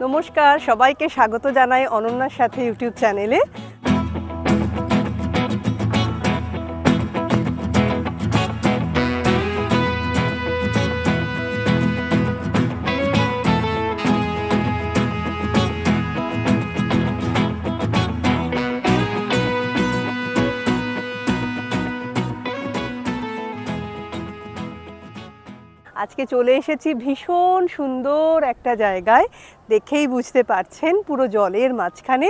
নমস্কার, সবাইকে স্বাগত জানাই অনন্যার সাথে ইউটিউব চ্যানেলে। আজকে চলে এসেছি ভীষণ সুন্দর একটা জায়গায়, দেখেই বুঝতে পারছেন পুরো জলের মাঝখানে।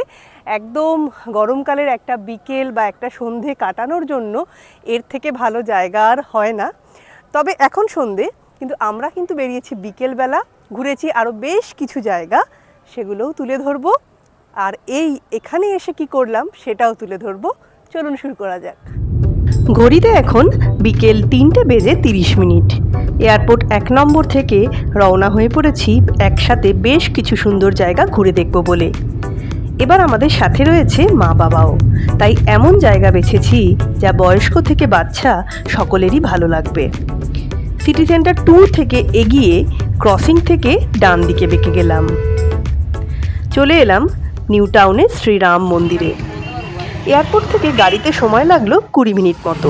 একদম গরমকালের একটা বিকেল বা একটা সন্ধে কাটানোর জন্য এর থেকে ভালো জায়গা আর হয় না। তবে এখন সন্ধে, কিন্তু আমরা কিন্তু বেরিয়েছি বিকেলবেলা, ঘুরেছি আরও বেশ কিছু জায়গা, সেগুলোও তুলে ধরবো। আর এখানে এসে কি করলাম সেটাও তুলে ধরবো। চলুন শুরু করা যাক। ঘড়িতে এখন বিকেল 3:30। এয়ারপোর্ট 1 নম্বর থেকে রওনা হয়ে পড়েছি একসাথে বেশ কিছু সুন্দর জায়গা ঘুরে দেখব বলে। এবার আমাদের সাথে রয়েছে মা বাবাও, তাই এমন জায়গা বেছেছি যা বয়স্ক থেকে বাচ্চা সকলেরই ভালো লাগবে। সিটি সেন্টার 2 থেকে এগিয়ে ক্রসিং থেকে ডান দিকে বেঁকে গেলাম, চলে এলাম নিউ টাউনের শ্রীরাম মন্দিরে। এয়ারপোর্ট থেকে গাড়িতে সময় লাগলো 20 মিনিট মতো।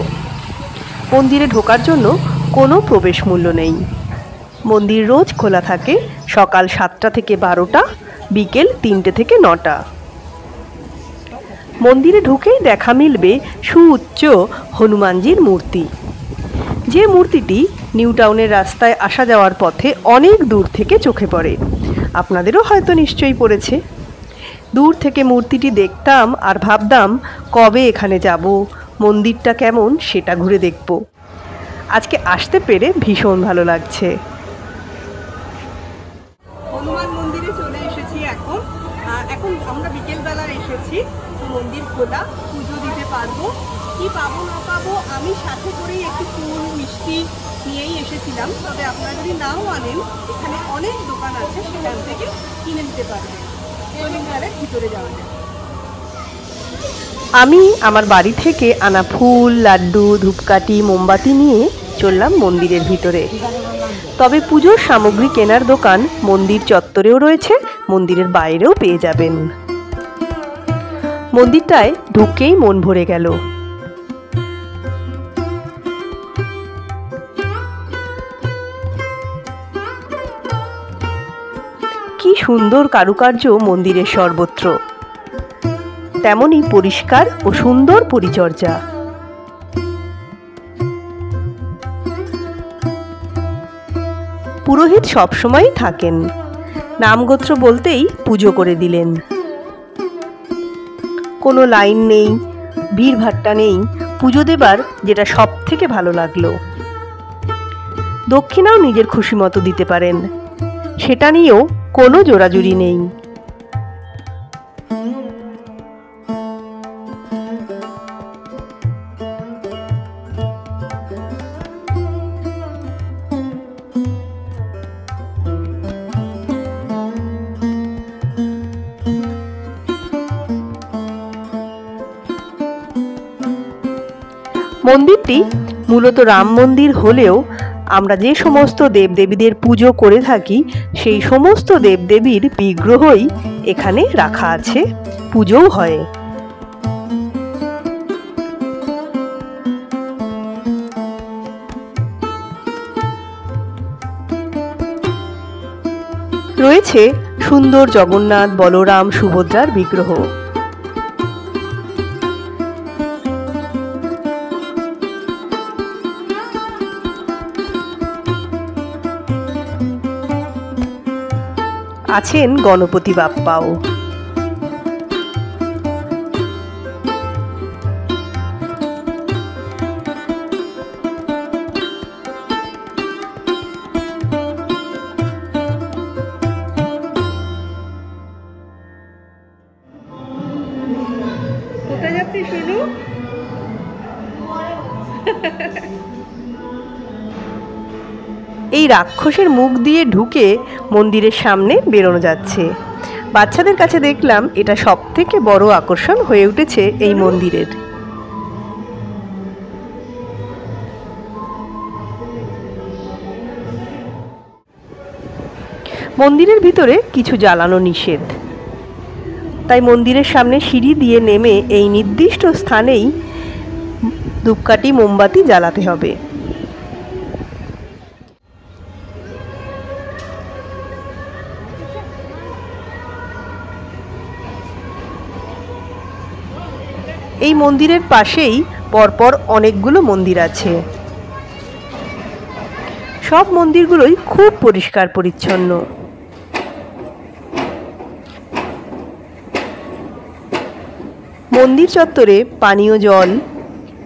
মন্দিরে ঢোকার জন্য কোনো প্রবেশ মূল্য নেই। মন্দির রোজ খোলা থাকে সকাল 7টা থেকে 12টা, বিকেল 3টে থেকে 9টা। মন্দিরে ঢুকেই দেখা মিলবে সুউচ্চ হনুমানজির মূর্তি, যে মূর্তিটি নিউ টাউনের রাস্তায় আসা যাওয়ার পথে অনেক দূর থেকে চোখে পড়ে। আপনাদেরও হয়তো নিশ্চয়ই পড়েছে। দূর থেকে মূর্তিটি দেখতাম আর ভাবতাম কবে এখানে যাব, মন্দিরটা কেমন সেটা ঘুরে দেখব। আজকে আসতে পেরে ভীষণ ভালো লাগছে। হনুমান মন্দিরে চলে এসেছি এখন আমরা বিকেলবেলা এসেছি, মন্দির খোলা, পুজো দিতে পারবো। কি পাবো না পাবো আমি সাথে করেই একটু ফুল মিষ্টি নিয়েই এসেছিলাম। তবে আপনারা যদি নাও আনেন, এখানে অনেক দোকান আছে, সেখান থেকে কিনে নিতে পারবেন। ভিতরে যাওয়া যায়। আমি আমার বাড়ি থেকে আনা ফুল, লাড্ডু, ধূপকাঠি, মোমবাতি নিয়ে চললাম মন্দিরের ভিতরে। তবে পুজোর সামগ্রী কেনার দোকান মন্দির চত্বরেও রয়েছে, মন্দিরের বাইরেও পেয়ে যাবেন। মন্দিরটায় ঢুকেই মন ভরে গেল। কি সুন্দর কারুকার্য মন্দিরের সর্বত্র, তেমনই পরিষ্কার ও সুন্দর পরিচর্যা। পুরোহিত সবসময়ই থাকেন, নামগোত্র বলতেই পুজো করে দিলেন। কোনো লাইন নেই, ভিড়ভাট্টা নেই। পুজো দেবার যেটা সব থেকে ভালো লাগলো, দক্ষিণাও নিজের খুশি মতো দিতে পারেন, সেটা নিয়েও কোনো জোরাজুরি নেই। মন্দিরটি মূলত রাম মন্দির হলেও আমরা যে সমস্ত দেবদেবীদের পুজো করে থাকি, সেই সমস্ত দেবদেবীর বিগ্রহই এখানে রাখা আছে, পুজোও হয়। রয়েছে সুন্দর জগন্নাথ, বলরাম, সুভদ্রার বিগ্রহ। আছেন গণপতি বাপ্পাও। কোথায় যাচ্ছি শুনু? এই রাক্ষসের মুখ দিয়ে ঢুকে মন্দিরের সামনে বেরোনো যাচ্ছে। বাচ্চাদের কাছে দেখলাম এটা সবথেকে বড় আকর্ষণ হয়ে উঠেছে এই মন্দিরের। মন্দিরের ভিতরে কিছু জ্বালানো নিষেধ, তাই মন্দিরের সামনে সিঁড়ি দিয়ে নেমে এই নির্দিষ্ট স্থানেই ধূপকাঠি মোমবাতি জ্বালাতে হবে। এই মন্দিরের পাশেই পরপর অনেকগুলো মন্দির আছে। সব মন্দিরগুলোই খুব পরিষ্কার পরিচ্ছন্ন। মন্দির চত্বরে পানীয় জল,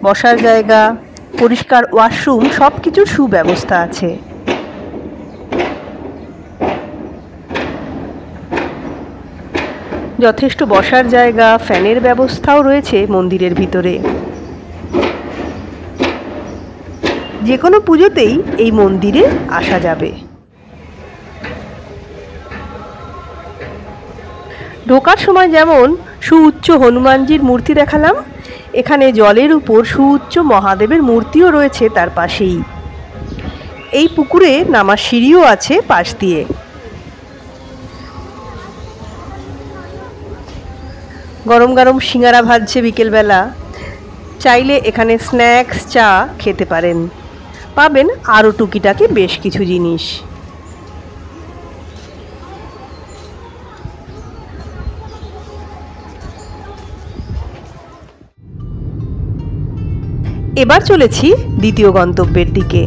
বসার জায়গা, পরিষ্কার ওয়াশরুম সবকিছুর সুব্যবস্থা আছে। যথেষ্ট বসার জায়গা, ফ্যানের ব্যবস্থাও রয়েছে মন্দিরের ভিতরে। যে কোনো পুজোতেই এই মন্দিরে আসা যাবে। ঢোকার সময় যেমন সুউচ্চ হনুমানজির মূর্তি দেখালাম, এখানে জলের উপর সুউচ্চ মহাদেবের মূর্তিও রয়েছে তার পাশেই। এই পুকুরে নামার সিঁড়িও আছে পাশ দিয়ে। গরম গরম সিঙ্গারা ভাজছে বিকেলবেলা, চাইলে এখানে স্ন্যাক্স, চা খেতে পারেন। পাবেন আরও টুকিটাকি বেশ কিছু জিনিস। এবার চলেছি দ্বিতীয় গন্তব্যের দিকে।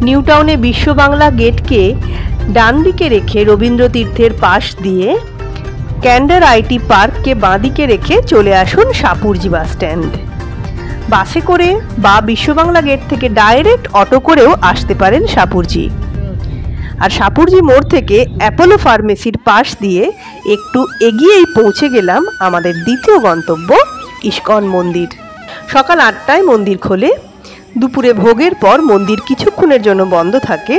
নিউ টাউনে বিশ্ব বাংলা গেটকে ডান দিকে রেখে রবীন্দ্র তীর্থের পাশ দিয়ে ক্যান্ডার আইটি পার্ককে বাঁ দিকে রেখে চলে আসুন সাপুরজি বাস স্ট্যান্ড। বাসে করে বা বিশ্ব বাংলা গেট থেকে ডাইরেক্ট অটো করেও আসতে পারেন সাপুরজি। আর সাপুরজি মোড় থেকে অ্যাপোলো ফার্মেসির পাশ দিয়ে একটু এগিয়েই পৌঁছে গেলাম আমাদের দ্বিতীয় গন্তব্য ইস্কন মন্দির। সকাল 8টায় মন্দির খোলে। দুপুরে ভোগের পর মন্দির কিছুক্ষণের জন্য বন্ধ থাকে,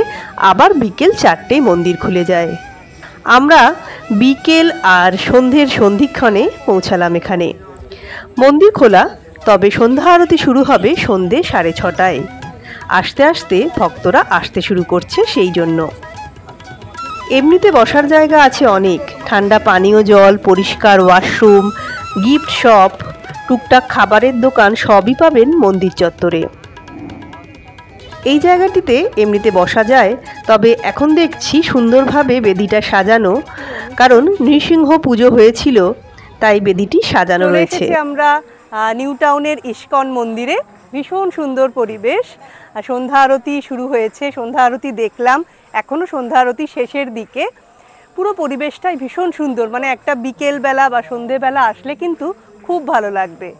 আবার বিকেল 4টেয় মন্দির খুলে যায়। আমরা বিকেল আর সন্ধ্যের সন্ধিক্ষণে পৌঁছালাম এখানে। মন্দির খোলা, তবে সন্ধ্যা আরতি শুরু হবে সন্ধ্যে 6:30টায়। আস্তে আস্তে ভক্তরা আসতে শুরু করছে সেই জন্য। এমনিতে বসার জায়গা আছে অনেক, ঠান্ডা পানীয় জল, পরিষ্কার ওয়াশরুম, গিফট শপ, টুকটাক খাবারের দোকান সবই পাবেন মন্দির চত্বরে। এই জায়গাটিতে এমনিতে বসা যায়, তবে এখন দেখছি সুন্দরভাবে বেদিটা সাজানো, কারণ নৃসিংহ পুজো হয়েছিল তাই বেদিটি সাজানো রয়েছে। আমরা নিউ টাউনের ইস্কন মন্দিরে, ভীষণ সুন্দর পরিবেশ। সন্ধ্যা আরতি শুরু হয়েছে, সন্ধ্যা আরতি দেখলাম, এখনও সন্ধ্যা আরতি শেষের দিকে। পুরো পরিবেশটাই ভীষণ সুন্দর, মানে একটা বিকেলবেলা বা সন্ধেবেলা আসলে কিন্তু খুব ভালো লাগবে।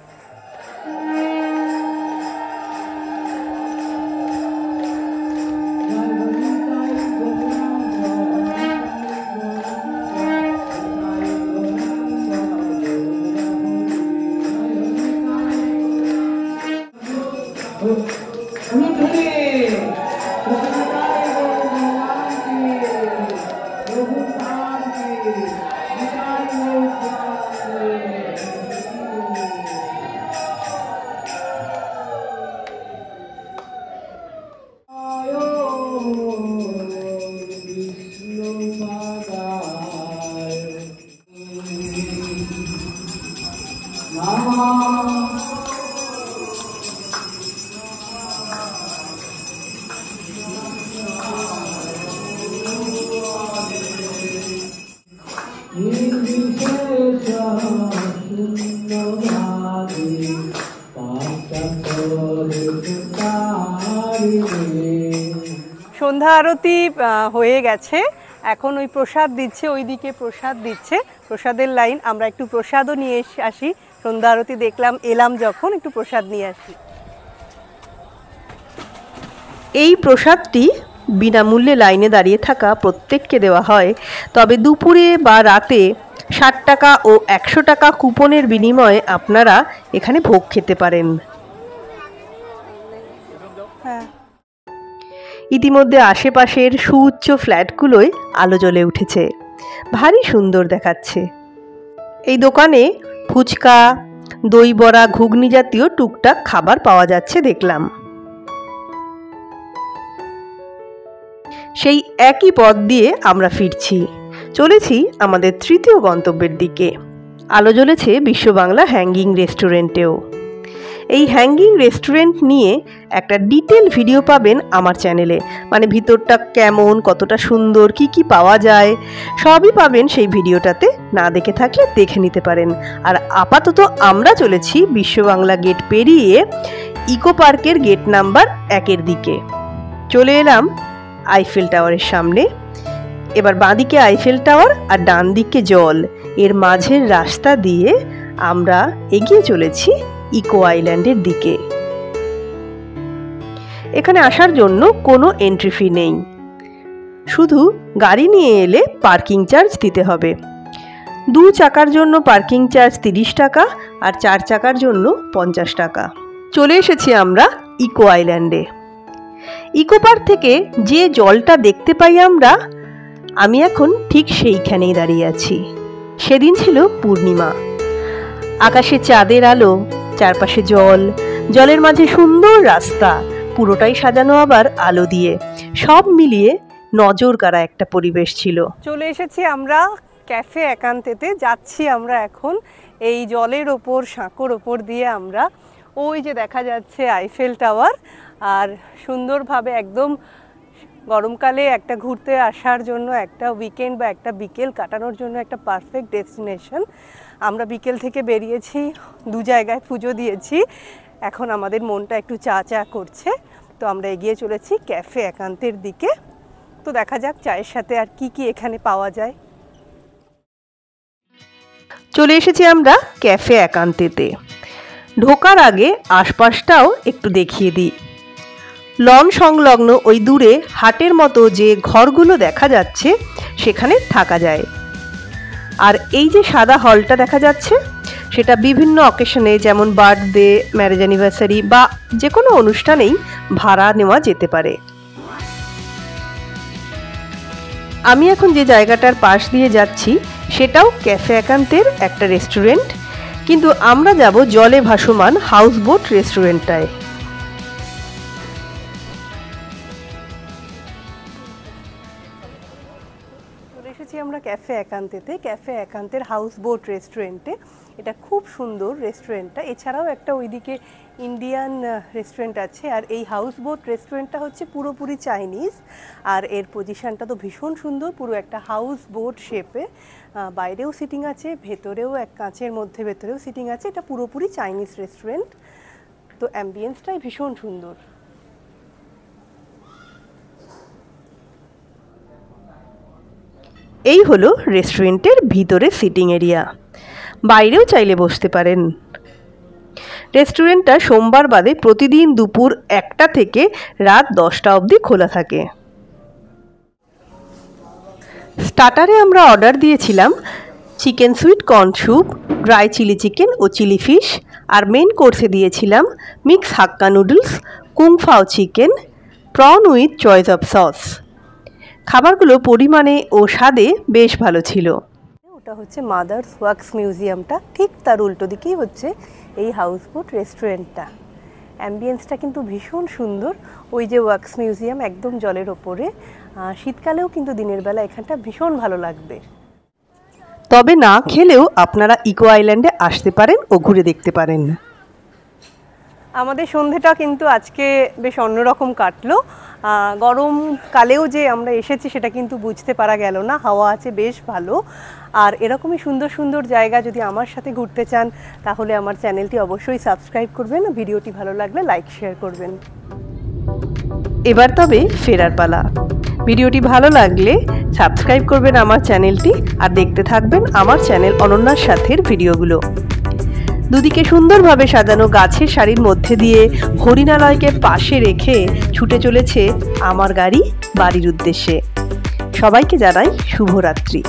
সন্ধ্যা আরতি হয়ে গেছে, এখন ওই প্রসাদ দিচ্ছে, ওইদিকে প্রসাদ দিচ্ছে, প্রসাদের লাইন। আমরা একটু প্রসাদও নিয়ে আসি, সন্ধ্যা আরতি দেখলাম, এলাম যখন একটু প্রসাদ নিয়ে আসি। এই প্রসাদটি বিনামূল্যে লাইনে দাঁড়িয়ে থাকা প্রত্যেককে দেওয়া হয়, তবে দুপুরে বা রাতে 60 টাকা ও 100 টাকা কুপনের বিনিময়ে আপনারা এখানে ভোগ খেতে পারেন। ইতিমধ্যে আশেপাশের সুউচ্চ ফ্ল্যাটগুলোয় আলো জ্বলে উঠেছে, ভারী সুন্দর দেখাচ্ছে। এই দোকানে ফুচকা, দই বড়া, ঘুগনি জাতীয় টুকটাক খাবার পাওয়া যাচ্ছে দেখলাম। সেই একই পথ দিয়ে আমরা ফিরছি, চলেছি আমাদের তৃতীয় গন্তব্যের দিকে। আলো জ্বলেছে বিশ্ব বাংলা হ্যাঙ্গিং রেস্টুরেন্টেও। এই হ্যাঙ্গিং রেস্টুরেন্ট নিয়ে একটা ডিটেল ভিডিও পাবেন আমার চ্যানেলে, মানে ভিতরটা কেমন, কতটা সুন্দর, কি কি পাওয়া যায় সবই পাবেন সেই ভিডিওটাতে। না দেখে থাকলে দেখে নিতে পারেন। আর আপাতত আমরা চলেছি বিশ্ব বাংলা গেট পেরিয়ে ইকো পার্কের গেট নাম্বার 1 দিকে। চলে এলাম আইফেল টাওয়ারের সামনে। এবার বাঁদিকে আইফেল টাওয়ার আর ডান দিকে জল, এর মাঝের রাস্তা দিয়ে আমরা এগিয়ে চলেছি ইকো আইল্যান্ডের দিকে। এখানে আসার জন্য কোনো এন্ট্রি ফি নেই, শুধু গাড়ি নিয়ে এলে পার্কিং চার্জ দিতে হবে। 2 চাকার জন্য পার্কিং চার্জ 30 টাকা আর 4 চাকার জন্য 50 টাকা। চলে এসেছি আমরা ইকো আইল্যান্ডে। ইকো পার্ক থেকে যে জলটা দেখতে পাই আমি এখন ঠিক সেইখানেই দাঁড়িয়ে আছি। সেদিন ছিল পূর্ণিমা, আকাশে চাঁদের আলো, চারপাশে জল, জলের মাঝে সুন্দর রাস্তা, পুরোটাই সাজানো আবার আলো দিয়ে। সব মিলিয়ে নজর কাড়া একটা পরিবেশ ছিল। চলে এসেছি আমরা ক্যাফে একান্তেতে। যাচ্ছি আমরা এখন এই জলের ওপর, সাঁকোর ওপর দিয়ে। আমরা ওই যে দেখা যাচ্ছে আইফেল টাওয়ার, আর সুন্দরভাবে একদম গরমকালে একটা ঘুরতে আসার জন্য, একটা উইকেন্ড বা একটা বিকেল কাটানোর জন্য একটা পারফেক্ট ডেস্টিনেশন। আমরা বিকেল থেকে বেরিয়েছি, 2 জায়গায় পুজো দিয়েছি, এখন আমাদের মনটা একটু চা চা করছে, তো আমরা এগিয়ে চলেছি ক্যাফে একান্তের দিকে। তো দেখা যাক চায়ের সাথে আর কি কি এখানে পাওয়া যায়। চলে এসেছি আমরা ক্যাফে একান্তেতে। ঢোকার আগে আশপাশটাও একটু দেখিয়ে দিই। লন সংলগ্ন ওই দূরে হাটের মতো যে ঘরগুলো দেখা যাচ্ছে সেখানে থাকা যায়। আর এই যে সাদা হলটা দেখা যাচ্ছে সেটা বিভিন্ন অকেশনে, যেমন বার্থডে, ম্যারেজ অ্যানিভার্সারি বা যে কোনো অনুষ্ঠানেই ভাড়া নেওয়া যেতে পারে। আমি এখন যে জায়গাটার পাশ দিয়ে যাচ্ছি সেটাও ক্যাফে একান্তের একটা রেস্টুরেন্ট, কিন্তু আমরা যাব জলে ভাসমান হাউসবোট রেস্টুরেন্টটায়। আমরা ক্যাফে একান্তেতে, ক্যাফে একান্তের হাউসবোট রেস্টুরেন্টে। এটা খুব সুন্দর রেস্টুরেন্টটা। এছাড়াও একটা ওইদিকে ইন্ডিয়ান রেস্টুরেন্ট আছে, আর এই হাউসবোট রেস্টুরেন্টটা হচ্ছে পুরোপুরি চাইনিজ। আর এর পজিশনটা তো ভীষণ সুন্দর, পুরো একটা হাউসবোট শেপে। বাইরেও সিটিং আছে, ভেতরেও এক কাঁচের মধ্যে ভেতরেও সিটিং আছে। এটা পুরোপুরি চাইনিজ রেস্টুরেন্ট, তো অ্যাম্বিয়েন্সটাই ভীষণ সুন্দর। এই হলো রেস্টুরেন্টের ভিতরে সিটিং এরিয়া, বাইরেও চাইলে বসতে পারেন। রেস্টুরেন্টটা সোমবার বাদে প্রতিদিন দুপুর 1টা থেকে রাত 10টা অবধি খোলা থাকে। স্টার্টারে আমরা অর্ডার দিয়েছিলাম chicken sweet corn soup, dry chilli chicken ও চিলি ফিশ, আর মেন কোর্সে দিয়েছিলাম mix Hakka noodles, kung pao chicken, prawn with choice of sauce. খাবারগুলো পরিমাণে ও স্বাদে বেশ ভালো ছিল। ওটা হচ্ছে মাদার্স ওয়াক্স মিউজিয়ামটা, ঠিক তার উল্টো দিকেই হচ্ছে এই হাউসবোট রেস্টুরেন্টটা। অ্যাম্বিয়েন্সটা কিন্তু ভীষণ সুন্দর। ওই যে ওয়াক্স মিউজিয়াম একদম জলের ওপরে, শীতকালেও কিন্তু দিনের বেলা এখানটা ভীষণ ভালো লাগবে। তবে না খেলেও আপনারা ইকো আইল্যান্ডে আসতে পারেন ও ঘুরে দেখতে পারেন। আমাদের সন্ধেটা কিন্তু আজকে বেশ অন্যরকম কাটলো। গরমকালেও যে আমরা এসেছি সেটা কিন্তু বুঝতে পারা গেল না, হাওয়া আছে বেশ ভালো। আর এরকমই সুন্দর সুন্দর জায়গা যদি আমার সাথে ঘুরতে চান তাহলে আমার চ্যানেলটি অবশ্যই সাবস্ক্রাইব করবেন, ভিডিওটি ভালো লাগলে লাইক শেয়ার করবেন। এবার তবে ফেরার পালা। ভিডিওটি ভালো লাগলে সাবস্ক্রাইব করবেন আমার চ্যানেলটি, আর দেখতে থাকবেন আমার চ্যানেল অনন্যার সাথের ভিডিওগুলো। দুদিকে সুন্দরভাবে সাজানো গাছের সারির মধ্যে দিয়ে হরিণালয়কে পাশে রেখে ছুটে চলেছে আমার গাড়ি বাড়ির উদ্দেশ্যে। সবাইকে জানাই শুভরাত্রি।